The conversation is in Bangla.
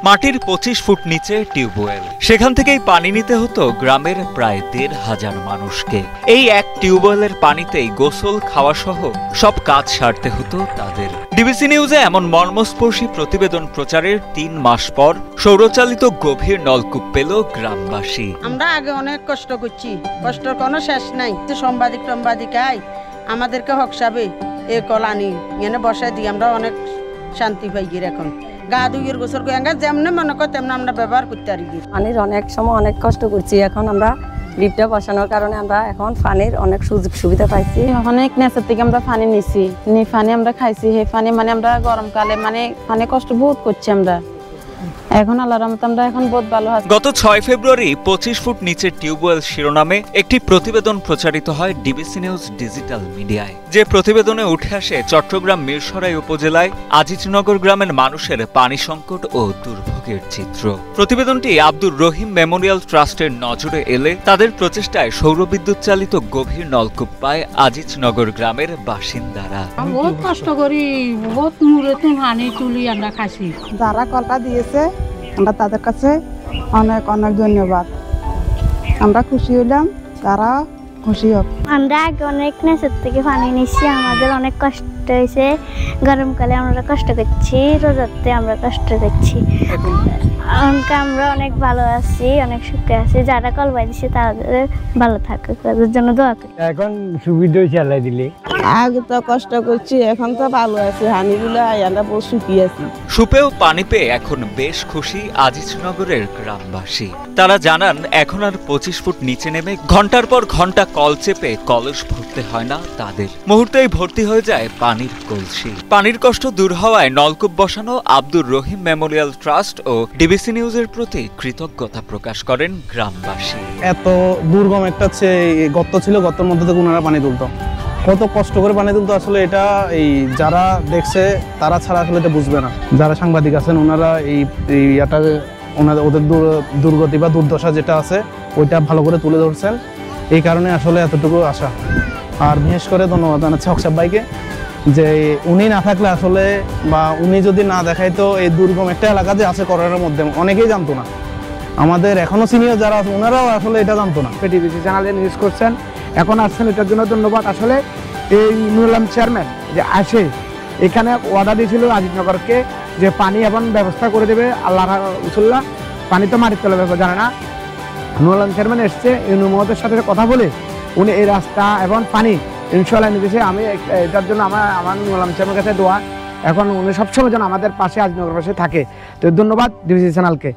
মাটির ২৫ ফুট নিচে টিউবওয়েল, সেখান থেকেই পানি নিতে হতো গ্রামের প্রায় ১,৫০০ মানুষকে। এই এক টিউবওয়েলের পানিতেই গোসল, খাওয়া সহ সব কাজ সারতে হতো তাদের। ডিবিসি নিউজে এমন মর্মস্পর্শী প্রতিবেদন প্রচারের ৩ মাস পর সৌরচালিত গভীর নলকূপ পেল গ্রামবাসী। আমরা আগে অনেক কষ্ট করছি, কষ্টের কোনো শেষ নাই। সাংবাদিকাই আমাদেরকে হকসাবে এ কলানি এনে বসায় দিই, আমরা অনেক শান্তি পাই গিয়ে। এখন গা ধুইয়ের গোসল করে যেমনি মনে কর তেমন আমরা ব্যবহার করতে পারি। পানির অনেক সময় অনেক কষ্ট করছি, এখন আমরা লিফটে বসানোর কারণে আমরা এখন পানির অনেক সুযোগ সুবিধা পাইছি। অনেক নেচার থেকে আমরা পানি নিছি, পানি আমরা খাইছি। সেই পানি আমরা গরমকালে পানি কষ্ট বহুত করছি আমরা। এখন আল্লাহর রহমতে আমরা এখন বহুত ভালো আছি। গত ৬ ফেব্রুয়ারি ২৫ ফুট নিচের টিউবওয়েল শিরোনামে একটি প্রতিবেদন প্রচারিত হয় ডিবিসি নিউজ ডিজিটাল মিডিয়ায়। যে প্রতিবেদনে উঠে আসে চট্টগ্রাম মিরসরাই উপজেলায় আজিজনগর গ্রামের মানুষের পানি সংকট ও দুর্ভোগের চিত্র। প্রতিবেদনটি আব্দুর রহিম মেমোরিয়াল ট্রাস্টের নজরে এলে তাদের প্রচেষ্টায় সৌরবিদ্যুৎ চালিত গভীর নলকূপ পায় আজিজনগর গ্রামের বাসিন্দারা। বহুত কষ্ট করি, বহুত মুড়ে পানি তুলি আমরা খাসি। যারা কলটা দিয়েছে আমরা তাদের কাছে অনেক অনেক ধন্যবাদ। আমরা খুশি হলাম, তারা খুশি হোক। আমরা আগে অনেক নেচার থেকে পানি নিচ্ছি, আমাদের অনেক কষ্ট হয়েছে। গরমকালে আমরা কষ্ট করছি, রোজাতে আমরা কষ্ট করছি। আমরা অনেক ভালো আছি, অনেক সুখে আছি। যারা কল দিচ্ছে তাদের ভালো থাকুক, তাদের জন্য দোয়া করি। এখন সুবিধা চালাই দিলে। আগে তো কষ্ট করছি, এখন তো ভালো আছি। হানিগুলো আমরা বহুত সুখী আছি। সুপেও পানি পেয়ে এখন বেশ খুশি আজিজনগরের গ্রামবাসী। তারা জানান এখন আর ২৫ ফুট নিচে নেমে ঘন্টার পর ঘন্টা কল চেপে কলস ভরতে হয় না তাদের। মুহূর্তেই ভর্তি হয়ে যায় পানির কলসি। পানির কষ্ট দূর হওয়ায় নলকূপ বসানো আব্দুর রহিম মেমোরিয়াল ট্রাস্ট ও ডিবিসি নিউজের প্রতি কৃতজ্ঞতা প্রকাশ করেন গ্রামবাসী। এত দুর্গম একটা গর্ত ছিল, গর্তের মধ্যে থেকে ওনারা পানি তুলতো। কত কষ্ট করে পানি তুলতো, আসলে এটা যারা দেখছে তারা ছাড়া আসলে এটা বুঝবে না। যারা সাংবাদিক আছেন ওনারা ওদের দুর্গতি বা দুর্দশা যেটা আছে ওইটা ভালো করে তুলে ধরছেন। এই কারণে আসলে এতটুকু আশা। আর বিশেষ করে ধন্যবাদ জানাচ্ছি হকসাব ভাইকে, যে উনি না থাকলে আসলে বা উনি যদি না দেখাইতো এই দুর্গম একটা এলাকা যে আছে করোনার মধ্যে, অনেকেই জানতো না। আমাদের এখনো সিনিয়র যারা আছে ওনারাও আসলে এটা জানতো না। ডিবিসি চ্যানেলে নিউজ করছেন, এখন আসছেন, এটার জন্য ধন্যবাদ। আসলে এই নুরুল চেয়ারম্যান যে আসে এখানে ওয়াদা দিয়েছিল আজিজনগরকে যে পানি এবং ব্যবস্থা করে দেবে। আল্লাহ রসুল্লাহ পানি তো মাটির তলে ব্যাপার জানে না। নুরুল চেয়ারম্যান এসছে, ইউনুস মহোদয়ের সাথে কথা বলে উনি এই রাস্তা এবং পানি ইনশাআল্লাহ নিতেছে। আমি এটার জন্য আমার নুরুল চেয়ারম্যানের কাছে দোয়া। এখন উনি সবসময় যেন আমাদের পাশে আজিজনগরের পাশে থাকে। তো ধন্যবাদ ডিবিসি চ্যানেলকে।